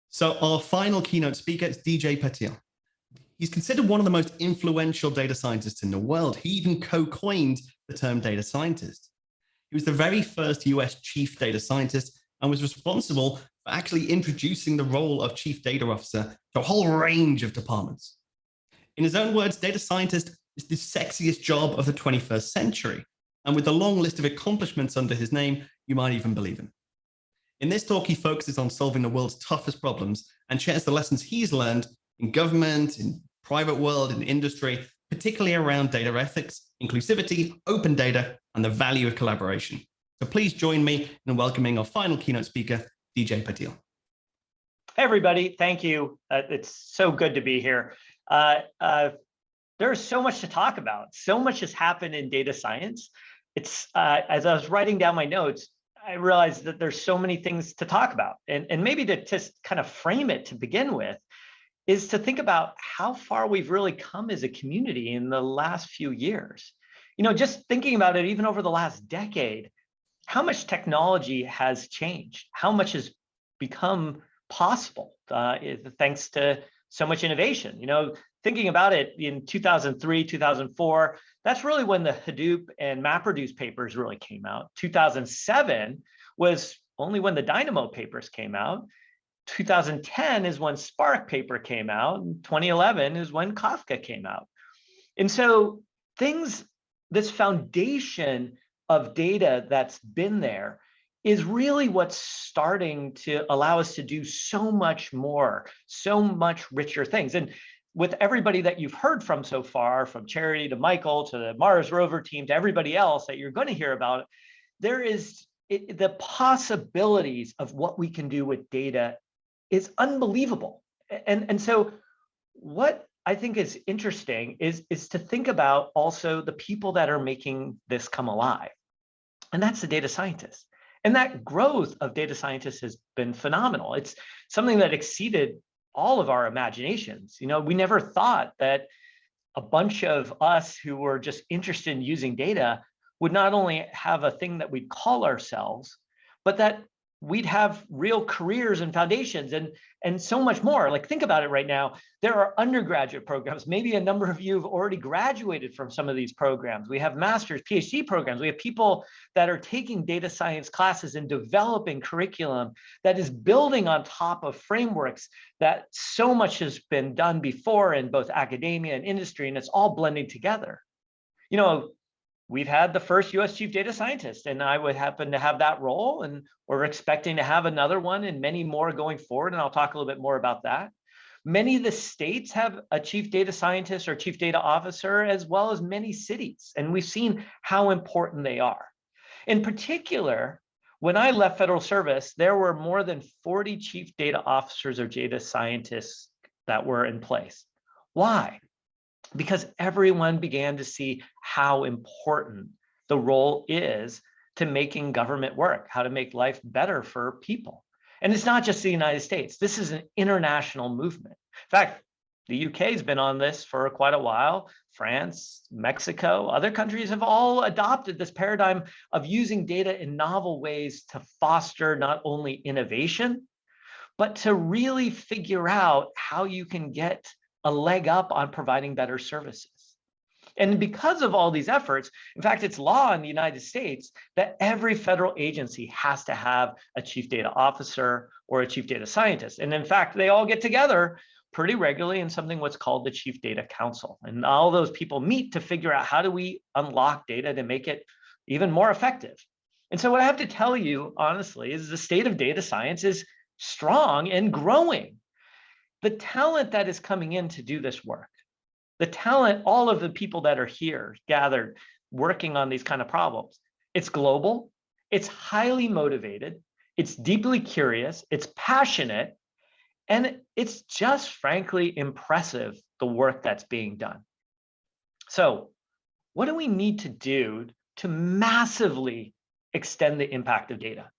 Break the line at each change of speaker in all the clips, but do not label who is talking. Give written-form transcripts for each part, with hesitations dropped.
So our final keynote speaker is DJ Patil. He's considered one of the most influential data scientists in the world. He even co-coined the term data scientist. He was the very first US chief data scientist and was responsible for actually introducing the role of chief data officer to a whole range of departments. In his own words, data scientist is the sexiest job of the 21st century. And with a long list of accomplishments under his name, you might even believe him. In this talk, he focuses on solving the world's toughest problems and shares the lessons he's learned in government, in private world, in industry, particularly around data ethics, inclusivity, open data, and the value of collaboration. So please join me in welcoming our final keynote speaker, DJ Patil.
Hey, everybody. Thank you. It's so good to be here. There's so much to talk about. So much has happened in data science. It's as I was writing down my notes, I realized that there's so many things to talk about. And maybe to just kind of frame it to begin with is to think about how far we've really come as a community in the last few years. You know, just thinking about it, even over the last decade, how much technology has changed, how much has become possible thanks to so much innovation. You know, thinking about it in 2003, 2004, that's really when the Hadoop and MapReduce papers really came out. 2007 was only when the Dynamo papers came out. 2010 is when Spark paper came out, and 2011 is when Kafka came out. And so this foundation of data that's been there is really what's starting to allow us to do so much more, so much richer things. And with everybody that you've heard from so far, from Charity to Michael to the Mars rover team to everybody else that you're going to hear about, there is the possibilities of what we can do with data is unbelievable. And so what I think is interesting is to think about also the people that are making this come alive. And that's the data scientists. And that growth of data scientists has been phenomenal. It's something that exceeded all of our imaginations. You know, we never thought that a bunch of us who were just interested in using data would not only have a thing that we'd call ourselves, but that we'd have real careers and foundations and so much more. Like, think about it right now. There are undergraduate programs. Maybe a number of you have already graduated from some of these programs. We have master's, PhD programs. We have people that are taking data science classes and developing curriculum that is building on top of frameworks that so much has been done before in both academia and industry, and it's all blending together. You know, we've had the first US chief data scientist, and I would happen to have that role, and we're expecting to have another one and many more going forward, and I'll talk a little bit more about that. Many of the states have a chief data scientist or chief data officer, as well as many cities, and we've seen how important they are. In particular, when I left federal service, there were more than 40 chief data officers or data scientists that were in place. Why? Because everyone began to see how important the role is to making government work, how to make life better for people. And it's not just the United States. This is an international movement. In fact, the UK has been on this for quite a while. France, Mexico, other countries have all adopted this paradigm of using data in novel ways to foster not only innovation, but to really figure out how you can get a leg up on providing better services. And because of all these efforts, in fact, it's law in the United States that every federal agency has to have a chief data officer or a chief data scientist. And in fact, they all get together pretty regularly in something what's called the Chief Data Council. And all those people meet to figure out how do we unlock data to make it even more effective. And so what I have to tell you, honestly, is the state of data science is strong and growing. The talent that is coming in to do this work, the talent, all of the people that are here gathered working on these kind of problems, it's global, it's highly motivated, it's deeply curious, it's passionate, and it's just frankly impressive, the work that's being done. So what do we need to do to massively extend the impact of data?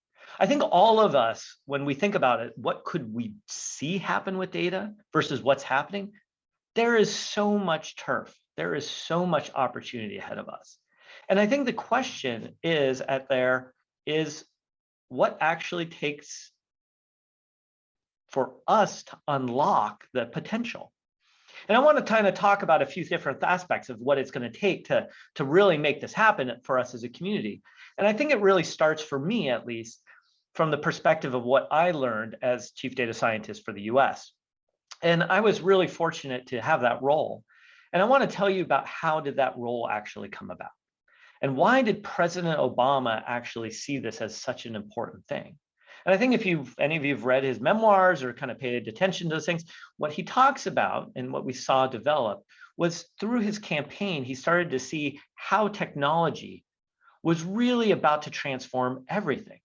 I think all of us, when we think about it, what could we see happen with data versus what's happening? There is so much turf. There is so much opportunity ahead of us. And I think the question is what actually takes for us to unlock the potential. And I want to kind of talk about a few different aspects of what it's going to take to really make this happen for us as a community. And I think it really starts, for me at least, from the perspective of what I learned as chief data scientist for the US. And I was really fortunate to have that role. And I want to tell you about how did that role actually come about? And why did President Obama actually see this as such an important thing? And I think if any of you have read his memoirs or kind of paid attention to those things, what he talks about and what we saw develop was through his campaign, he started to see how technology was really about to transform everything.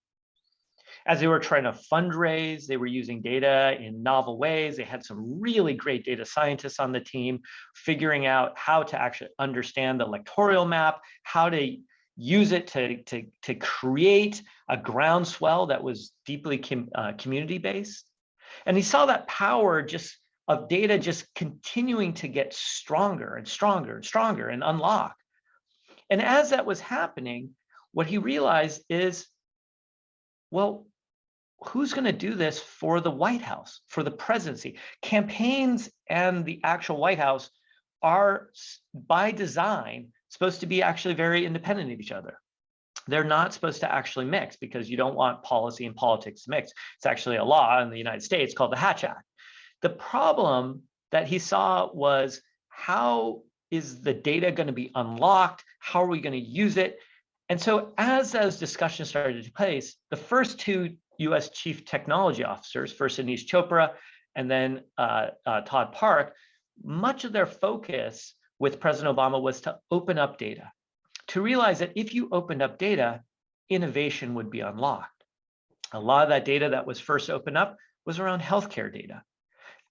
As they were trying to fundraise, they were using data in novel ways. They had some really great data scientists on the team, figuring out how to actually understand the electoral map, how to use it to create a groundswell that was deeply community-based. And he saw that power just of data just continuing to get stronger and stronger and stronger and unlock. And as that was happening, what he realized is, well, who's going to do this for the White House, for the presidency? Campaigns and the actual White House are, by design, supposed to be actually very independent of each other. They're not supposed to actually mix, because you don't want policy and politics to mix. It's actually a law in the United States called the Hatch Act. The problem that he saw was, how is the data going to be unlocked? How are we going to use it? And so as those discussions started to take place, the first two US chief technology officers, first Anish Chopra and then Todd Park, much of their focus with President Obama was to open up data, to realize that if you opened up data, innovation would be unlocked. A lot of that data that was first opened up was around healthcare data,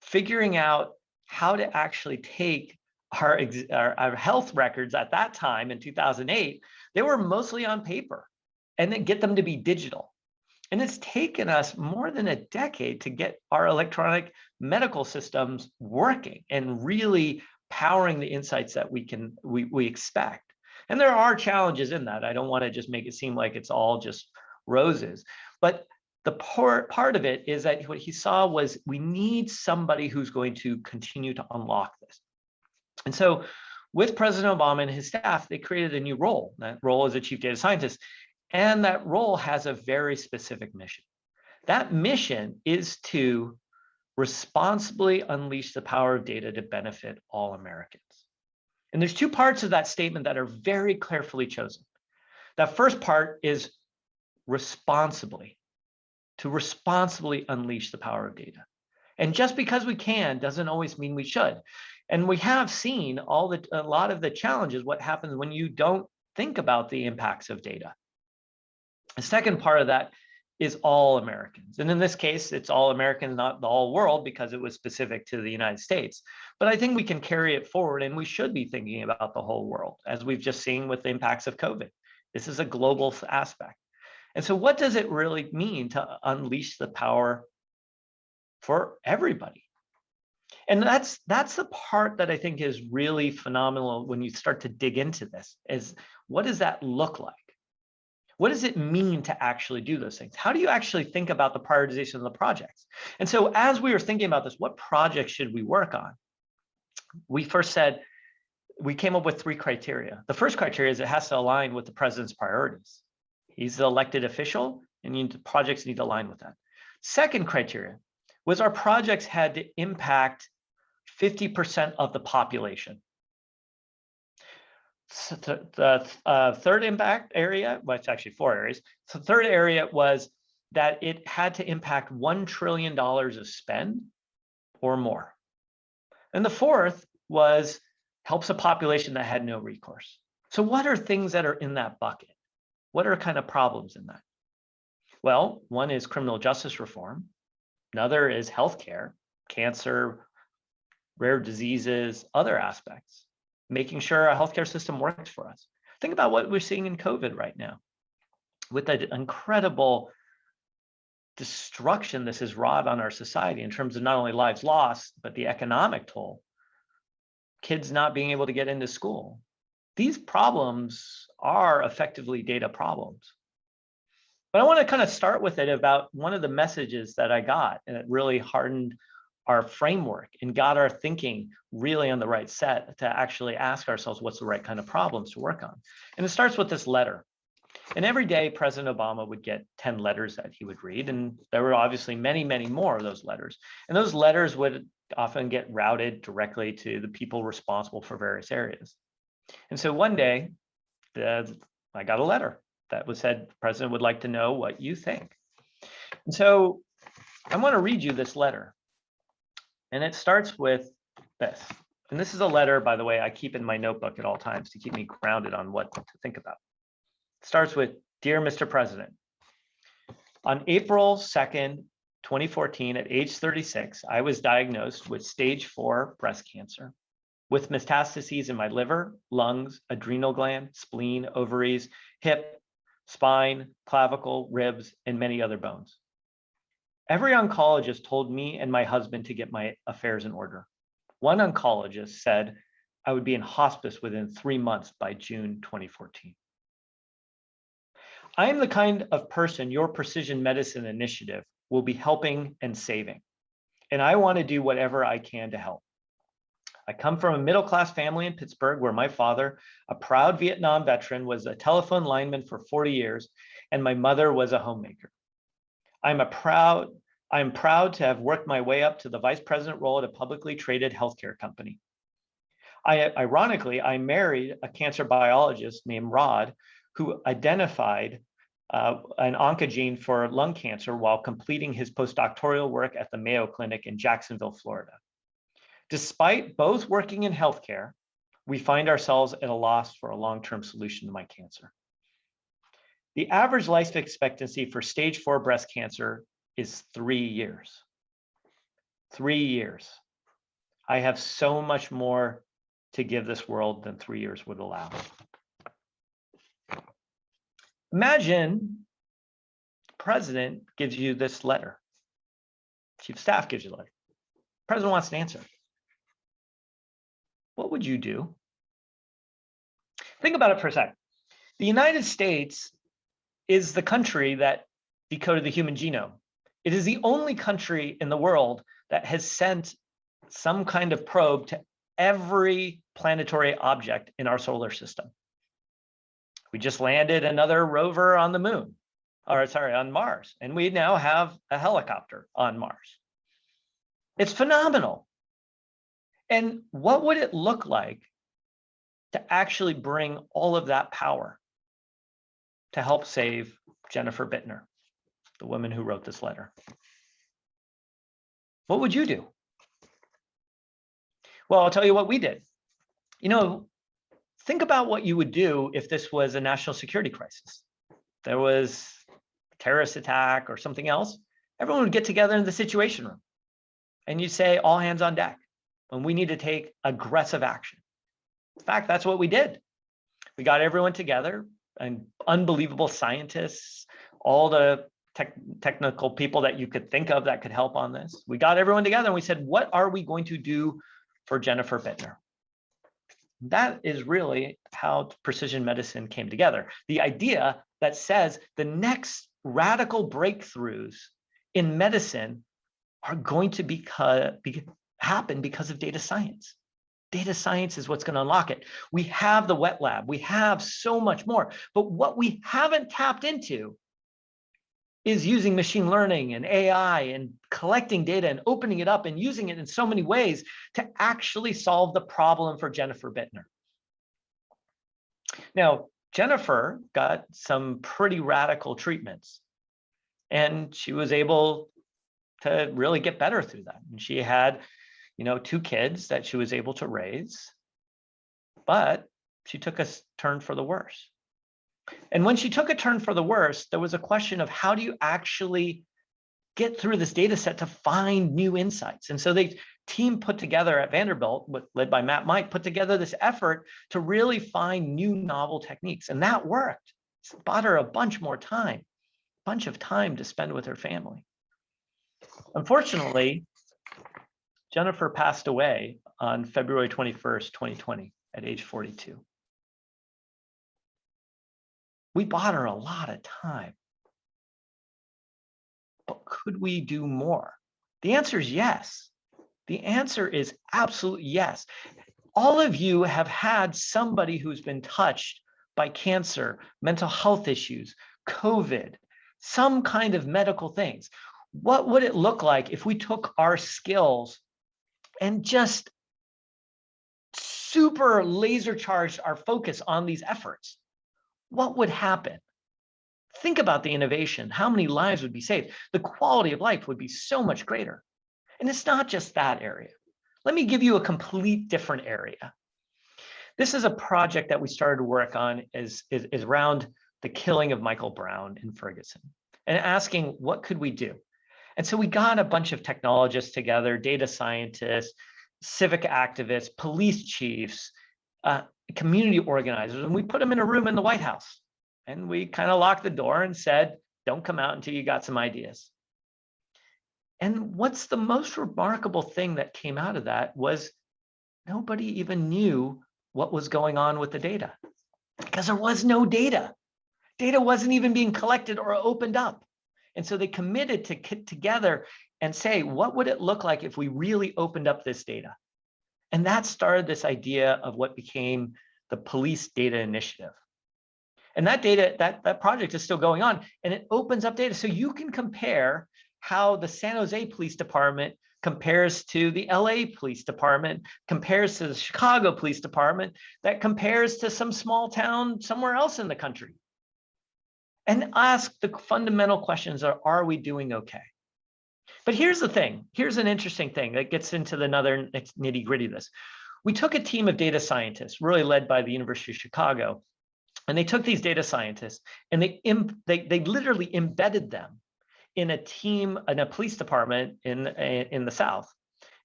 figuring out how to actually take our health records at that time in 2008, they were mostly on paper, and then get them to be digital. And it's taken us more than a decade to get our electronic medical systems working and really powering the insights that we expect. And there are challenges in that. I don't want to just make it seem like it's all just roses. But the part of it is that what he saw was, we need somebody who's going to continue to unlock this. And so with President Obama and his staff, they created a new role. That role is a chief data scientist. And that role has a very specific mission. That mission is to responsibly unleash the power of data to benefit all Americans. And there's two parts of that statement that are very carefully chosen. That first part is responsibly, to responsibly unleash the power of data. And just because we can doesn't always mean we should. And we have seen a lot of the challenges, what happens when you don't think about the impacts of data. The second part of that is all Americans. And in this case, it's all Americans, not the whole world, because it was specific to the United States. But I think we can carry it forward, and we should be thinking about the whole world, as we've just seen with the impacts of COVID. This is a global aspect. And so what does it really mean to unleash the power for everybody? And that's the part that I think is really phenomenal when you start to dig into this, is what does that look like? What does it mean to actually do those things? How do you actually think about the prioritization of the projects? And so as we were thinking about this, what projects should we work on? We first said, we came up with 3 criteria. The first criteria is it has to align with the president's priorities. He's the elected official, and projects need to align with that. Second criteria was our projects had to impact 50% of the population. So the third impact area, well, it's actually 4 areas. So the third area was that it had to impact $1 trillion of spend or more. And the fourth was helps a population that had no recourse. So what are things that are in that bucket? What are kind of problems in that? Well, one is criminal justice reform. Another is healthcare, cancer, rare diseases, other aspects, making sure our healthcare system works for us. Think about what we're seeing in COVID right now, with the incredible destruction this has wrought on our society in terms of not only lives lost, but the economic toll, kids not being able to get into school. These problems are effectively data problems. But I want to kind of start with it about one of the messages that I got, and it really hardened our framework and got our thinking really on the right set to actually ask ourselves what's the right kind of problems to work on. And it starts with this letter. And every day, President Obama would get 10 letters that he would read. And there were obviously many, many more of those letters. And those letters would often get routed directly to the people responsible for various areas. And so one day, I got a letter that was said, the president would like to know what you think. And so I want to read you this letter. And it starts with this. And this is a letter, by the way, I keep in my notebook at all times to keep me grounded on what to think about. It starts with, Dear Mr. President, on April 2nd, 2014, at age 36, I was diagnosed with stage 4 breast cancer with metastases in my liver, lungs, adrenal gland, spleen, ovaries, hip, spine, clavicle, ribs, and many other bones. Every oncologist told me and my husband to get my affairs in order. One oncologist said I would be in hospice within 3 months by June 2014. I am the kind of person your precision medicine initiative will be helping and saving, and I want to do whatever I can to help. I come from a middle-class family in Pittsburgh where my father, a proud Vietnam veteran, was a telephone lineman for 40 years, and my mother was a homemaker. I'm proud to have worked my way up to the vice president role at a publicly traded healthcare company. Ironically, I married a cancer biologist named Rod, who identified an oncogene for lung cancer while completing his postdoctoral work at the Mayo Clinic in Jacksonville, Florida. Despite both working in healthcare, we find ourselves at a loss for a long-term solution to my cancer. The average life expectancy for stage 4 breast cancer is 3 years. 3 years. I have so much more to give this world than 3 years would allow. Imagine the president gives you this letter. Chief of staff gives you the letter. The president wants an answer. What would you do? Think about it for a second. The United States is the country that decoded the human genome. It is the only country in the world that has sent some kind of probe to every planetary object in our solar system. We just landed another rover on the moon, or sorry, on Mars, and we now have a helicopter on Mars. It's phenomenal. And what would it look like to actually bring all of that power to help save Jennifer Bittner, the woman who wrote this letter? What would you do? Well, I'll tell you what we did. You know, think about what you would do if this was a national security crisis. There was a terrorist attack or something else. Everyone would get together in the Situation Room and you'd say, all hands on deck, and we need to take aggressive action. In fact, that's what we did. We got everyone together, and unbelievable scientists, all the technical people that you could think of that could help on this. We got everyone together and we said, what are we going to do for Jennifer Bittner? That is really how precision medicine came together. The idea that says the next radical breakthroughs in medicine are going to happen because of data science. Data science is what's going to unlock it. We have the wet lab. We have so much more. But what we haven't tapped into is using machine learning and AI and collecting data and opening it up and using it in so many ways to actually solve the problem for Jennifer Bittner. Now, Jennifer got some pretty radical treatments, and she was able to really get better through that. And she had, 2 kids that she was able to raise, but she took a turn for the worse. And when she took a turn for the worse, there was a question of how do you actually get through this data set to find new insights? And so the team put together at Vanderbilt, led by Matt Mike, put together this effort to really find new novel techniques. And that worked. It bought her a bunch of time to spend with her family. Unfortunately, Jennifer passed away on February 21st, 2020 at age 42. We bought her a lot of time. but could we do more? The answer is yes. The answer is absolutely yes. All of you have had somebody who's been touched by cancer, mental health issues, COVID, some kind of medical things. What would it look like if we took our skills and just super laser charged our focus on these efforts? What would happen? Think about the innovation. How many lives would be saved? The quality of life would be so much greater. And it's not just that area. Let me give you a complete different area. This is a project that we started to work on is around the killing of Michael Brown in Ferguson and asking what could we do? And so we got a bunch of technologists together, data scientists, civic activists, police chiefs, community organizers, and we put them in a room in the White House. And we kind of locked the door and said, don't come out until you got some ideas. And what's the most remarkable thing that came out of that was nobody even knew what was going on with the data because there was no data. Data wasn't even being collected or opened up. And so they committed to get together and say, what would it look like if we really opened up this data? And that started this idea of what became the Police Data Initiative. And that data, that project is still going on, and it opens up data. So you can compare how the San Jose Police Department compares to the LA Police Department, compares to the Chicago Police Department, that compares to some small town somewhere else in the country. And ask the fundamental questions are we doing okay? But here's the thing, here's an interesting thing that gets into the another nitty gritty of this. We took a team of data scientists, really led by the University of Chicago, and they took these data scientists and they literally embedded them in a team, in a police department in the South.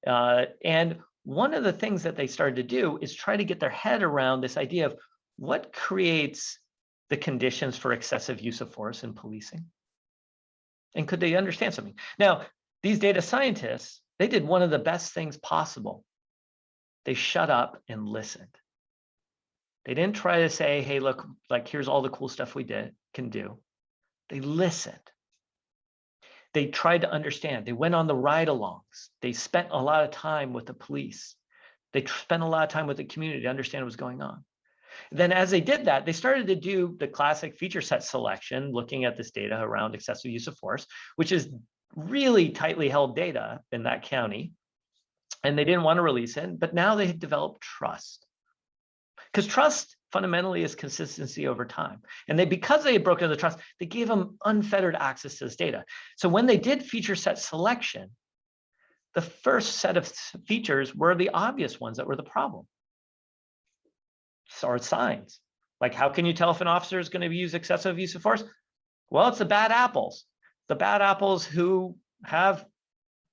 And one of the things that they started to do is try to get their head around this idea of what creates the conditions for excessive use of force in policing. And could they understand something? Now, these data scientists, they did one of the best things possible. They shut up and listened. They didn't try to say, hey, look, like, here's all the cool stuff we can do. They listened. They tried to understand. They went on the ride-alongs. They spent a lot of time with the police. They spent a lot of time with the community to understand what was going on. Then as they did that, they started to do the classic feature set selection, looking at this data around excessive use of force, which is really tightly held data in that county. And they didn't want to release it, but now they had developed trust. Because trust fundamentally is consistency over time. And because they had broken the trust, they gave them unfettered access to this data. So when they did feature set selection, the first set of features were the obvious ones that were the problem. Or signs. Like, how can you tell if an officer is going to use excessive use of force? Well, it's the bad apples. The bad apples who have,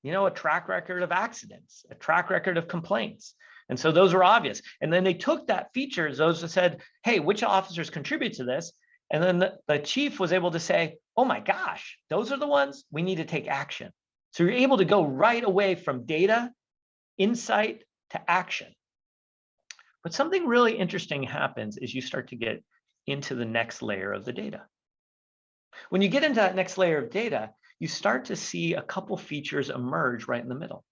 a track record of accidents, a track record of complaints. And so those were obvious. And then they took that features, those that said, hey, which officers contribute to this? And then the chief was able to say, oh my gosh, those are the ones we need to take action. So you're able to go right away from data, insight to action. But something really interesting happens as you start to get into the next layer of the data. When you get into that next layer of data, you start to see a couple features emerge right in the middle.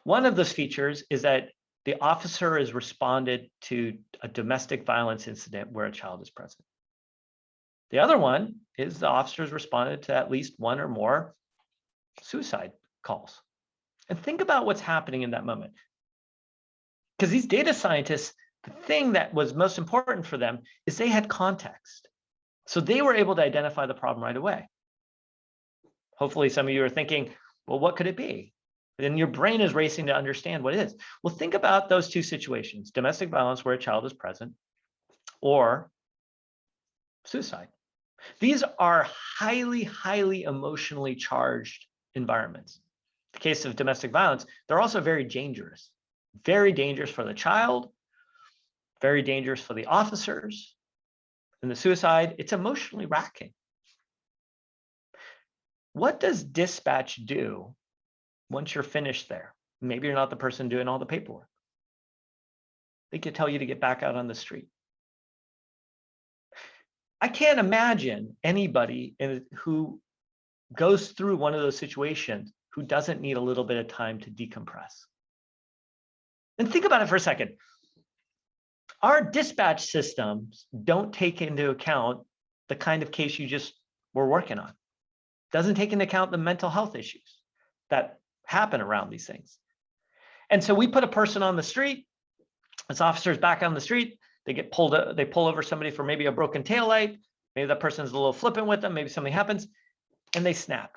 One of those features is that the officer has responded to a domestic violence incident where a child is present. The other one is the officers responded to at least one or more suicide calls. And think about what's happening in that moment. Because these data scientists, the thing that was most important for them is they had context. So they were able to identify the problem right away. Hopefully some of you are thinking, well, what could it be? And your brain is racing to understand what it is. Well, think about those two situations, domestic violence where a child is present or suicide. These are highly, highly emotionally charged environments. In the case of domestic violence, they're also very dangerous for the child, very dangerous for the officers. And the suicide, it's emotionally racking. What does dispatch do once you're finished there? Maybe you're not the person doing all the paperwork. They could tell you to get back out on the street. I can't imagine anybody who goes through one of those situations who doesn't need a little bit of time to decompress? And think about it for a second. Our dispatch systems don't take into account the kind of case you just were working on. Doesn't take into account the mental health issues that happen around these things. And so we put a person on the street, this officer's back on the street, they pull over somebody for maybe a broken taillight, maybe that person's a little flippant with them, maybe something happens, and they snap.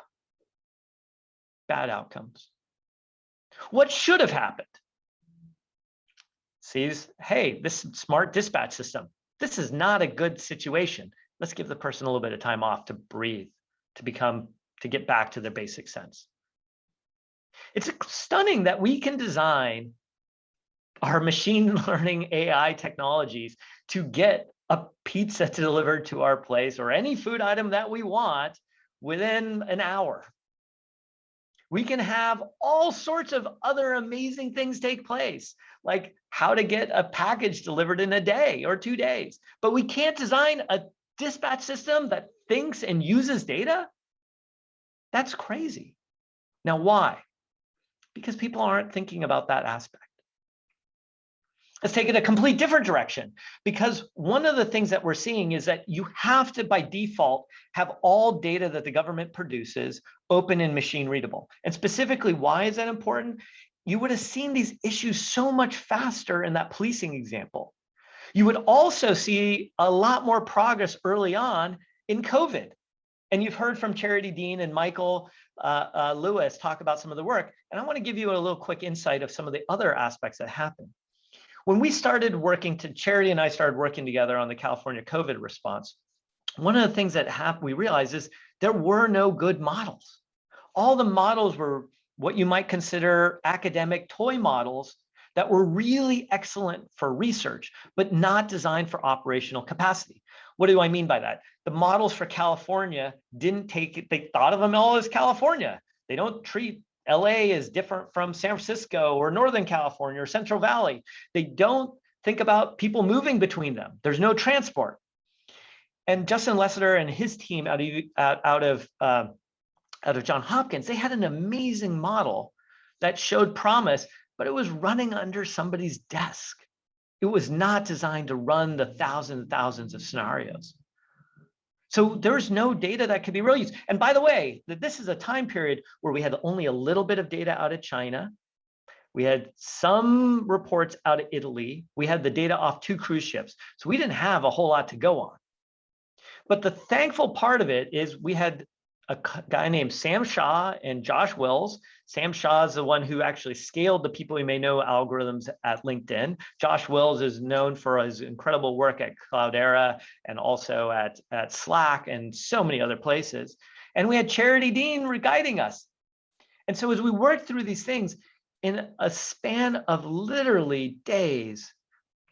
Bad outcomes. What should have happened? Sees, hey, this smart dispatch system, this is not a good situation. Let's give the person a little bit of time off to breathe, to get back to their basic sense. It's stunning that we can design our machine learning AI technologies to get a pizza delivered to our place or any food item that we want within an hour. We can have all sorts of other amazing things take place, like how to get a package delivered in a day or 2 days. But we can't design a dispatch system that thinks and uses data? That's crazy. Now, why? Because people aren't thinking about that aspect. Let's take it a complete different direction, because one of the things that we're seeing is that you have to, by default, have all data that the government produces open and machine readable. And specifically, why is that important? You would have seen these issues so much faster in that policing example. You would also see a lot more progress early on in COVID. And you've heard from Charity Dean and Michael Lewis talk about some of the work. And I want to give you a little quick insight of some of the other aspects that happen. When we started working, Charity and I started working together on the California COVID response, one of the things that we realized is there were no good models. All the models were what you might consider academic toy models that were really excellent for research, but not designed for operational capacity. What do I mean by that? The models for California didn't take it, they thought of them all as California. They don't treat LA as different from San Francisco or Northern California or Central Valley. They don't think about people moving between them. There's no transport. And Justin Lessiter and his team out of Johns Hopkins, they had an amazing model that showed promise, but it was running under somebody's desk. It was not designed to run the thousands and thousands of scenarios. So there's no data that could be really used. And by the way, this is a time period where we had only a little bit of data out of China. We had some reports out of Italy. We had the data off 2 cruise ships. So we didn't have a whole lot to go on. But the thankful part of it is we had a guy named Sam Shah and Josh Wills. Sam Shah is the one who actually scaled the people you may know algorithms at LinkedIn. Josh Wills is known for his incredible work at Cloudera and also at Slack and so many other places. And we had Charity Dean guiding us. And so as we worked through these things, in a span of literally days,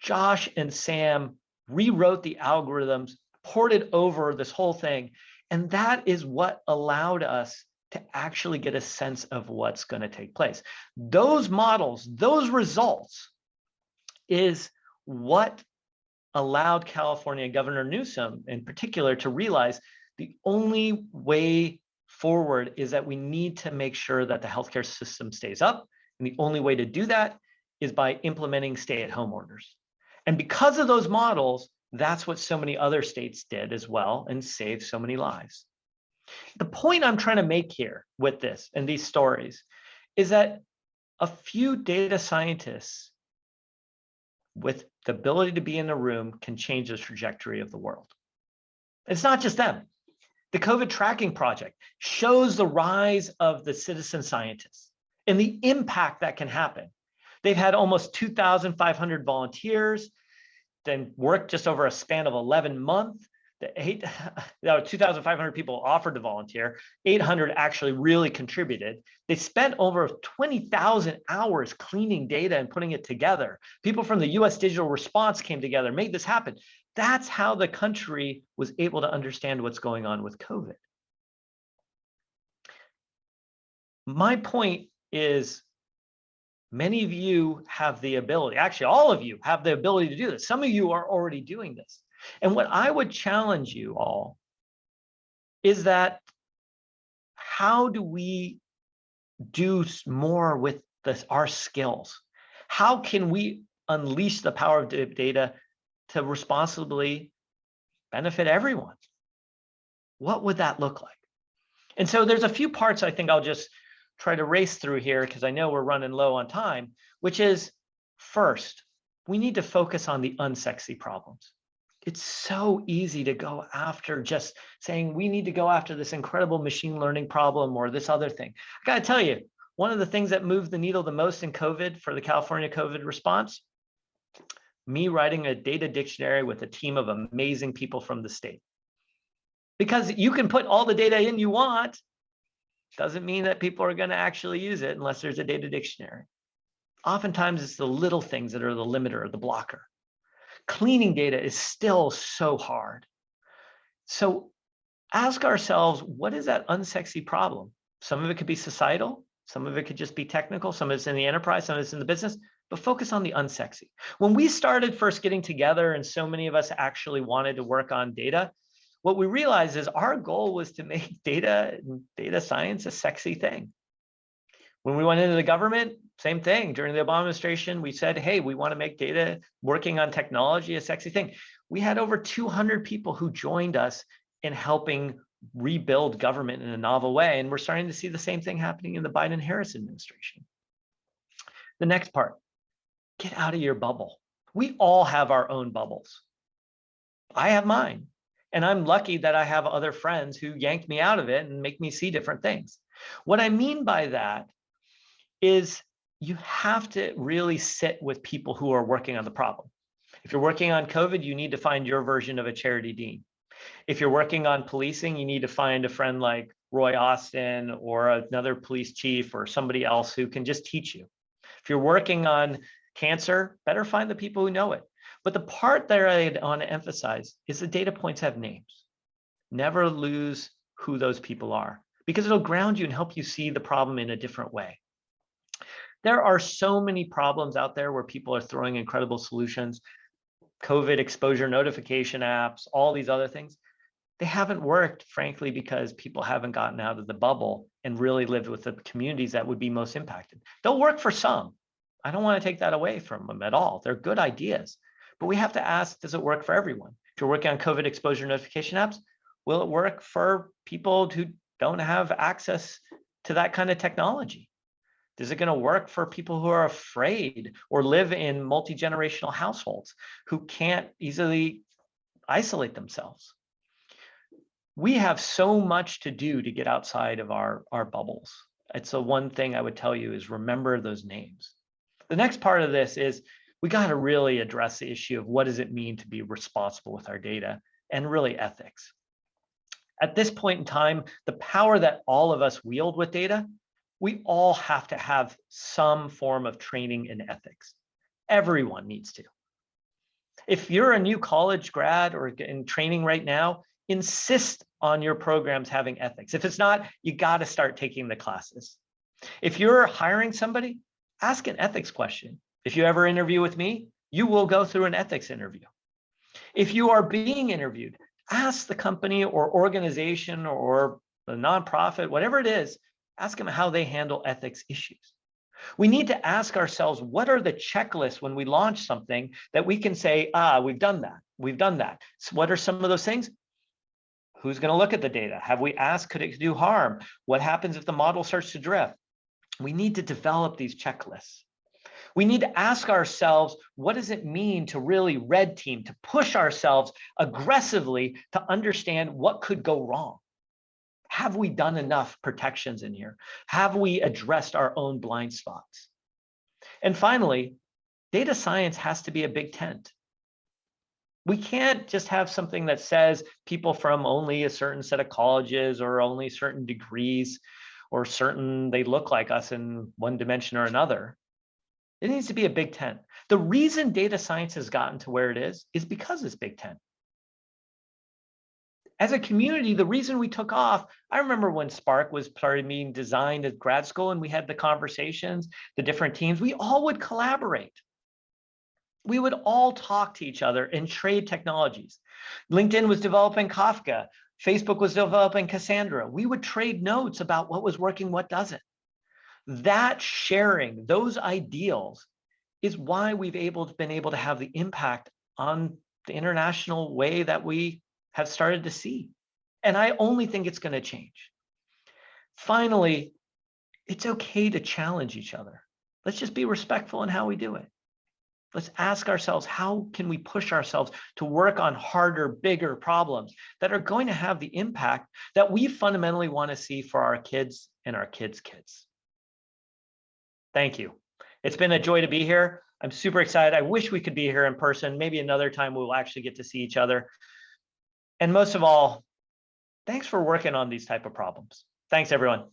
Josh and Sam rewrote the algorithms, ported over this whole thing. And that is what allowed us to actually get a sense of what's going to take place. Those models, those results is what allowed California Governor Newsom in particular to realize the only way forward is that we need to make sure that the healthcare system stays up. And the only way to do that is by implementing stay-at-home orders. And because of those models, that's what so many other states did as well and saved so many lives. The point I'm trying to make here with this and these stories is that a few data scientists with the ability to be in a room can change the trajectory of the world. It's not just them. The COVID tracking project shows the rise of the citizen scientists and the impact that can happen. They've had almost 2,500 volunteers, then worked just over a span of 11 months. 2,500 people offered to volunteer, 800 actually really contributed. They spent over 20,000 hours cleaning data and putting it together. People from the US Digital Response came together, made this happen. That's how the country was able to understand what's going on with COVID. My point is, many of you have the ability, actually all of you have the ability to do this. Some of you are already doing this. And what I would challenge you all is that how do we do more with our skills? How can we unleash the power of data to responsibly benefit everyone? What would that look like? And so there's a few parts I think I'll just try to race through here because I know we're running low on time, which is first, we need to focus on the unsexy problems. It's so easy to go after just saying we need to go after this incredible machine learning problem or this other thing. I got to tell you, one of the things that moved the needle the most in COVID for the California COVID response, me writing a data dictionary with a team of amazing people from the state. Because you can put all the data in you want, doesn't mean that people are going to actually use it unless there's a data dictionary. Oftentimes it's the little things that are the limiter or the blocker. Cleaning data is still so hard. So ask ourselves, what is that unsexy problem? Some of it could be societal, some of it could just be technical, some of it's in the enterprise, some of it's in the business, but focus on the unsexy. When we started first getting together and so many of us actually wanted to work on data, what we realized is our goal was to make data and data science a sexy thing. When we went into the government, same thing. During the Obama administration, we said, hey, we want to make data working on technology a sexy thing. We had over 200 people who joined us in helping rebuild government in a novel way. And we're starting to see the same thing happening in the Biden-Harris administration. The next part, get out of your bubble. We all have our own bubbles. I have mine. And I'm lucky that I have other friends who yanked me out of it and make me see different things. What I mean by that is you have to really sit with people who are working on the problem. If you're working on COVID, you need to find your version of a charity dean. If you're working on policing, you need to find a friend like Roy Austin or another police chief or somebody else who can just teach you. If you're working on cancer, better find the people who know it. But the part that I want to emphasize is the data points have names. Never lose who those people are because it'll ground you and help you see the problem in a different way. There are so many problems out there where people are throwing incredible solutions, COVID exposure notification apps, all these other things. They haven't worked, frankly, because people haven't gotten out of the bubble and really lived with the communities that would be most impacted. They'll work for some. I don't want to take that away from them at all. They're good ideas. But we have to ask, does it work for everyone? If you're working on COVID exposure notification apps, will it work for people who don't have access to that kind of technology? Is it going to work for people who are afraid or live in multi-generational households who can't easily isolate themselves? We have so much to do to get outside of our bubbles. It's the one thing I would tell you is remember those names. The next part of this is we got to really address the issue of what does it mean to be responsible with our data and really ethics. At this point in time, the power that all of us wield with data, we all have to have some form of training in ethics. Everyone needs to. If you're a new college grad or in training right now, insist on your programs having ethics. If it's not, you got to start taking the classes. If you're hiring somebody, ask an ethics question. If you ever interview with me, you will go through an ethics interview. If you are being interviewed, ask the company or organization or the nonprofit, whatever it is, ask them how they handle ethics issues. We need to ask ourselves, what are the checklists when we launch something that we can say, we've done that, we've done that. So what are some of those things? Who's going to look at the data? Have we asked, could it do harm? What happens if the model starts to drift? We need to develop these checklists. We need to ask ourselves, what does it mean to really red team, to push ourselves aggressively to understand what could go wrong? Have we done enough protections in here? Have we addressed our own blind spots? And finally, data science has to be a big tent. We can't just have something that says people from only a certain set of colleges or only certain degrees or certain they look like us in one dimension or another. It needs to be a big tent. The reason data science has gotten to where it is because it's big tent. As a community, the reason we took off, I remember when Spark was being designed at grad school and we had the conversations, the different teams, we all would collaborate. We would all talk to each other and trade technologies. LinkedIn was developing Kafka. Facebook was developing Cassandra. We would trade notes about what was working, what doesn't. That sharing, those ideals, is why we've been able to have the impact on the international way that we have started to see. And I only think it's going to change. Finally, it's okay to challenge each other. Let's just be respectful in how we do it. Let's ask ourselves, how can we push ourselves to work on harder, bigger problems that are going to have the impact that we fundamentally want to see for our kids and our kids' kids? Thank you. It's been a joy to be here. I'm super excited. I wish we could be here in person. Maybe another time we'll actually get to see each other. And most of all, thanks for working on these type of problems. Thanks, everyone.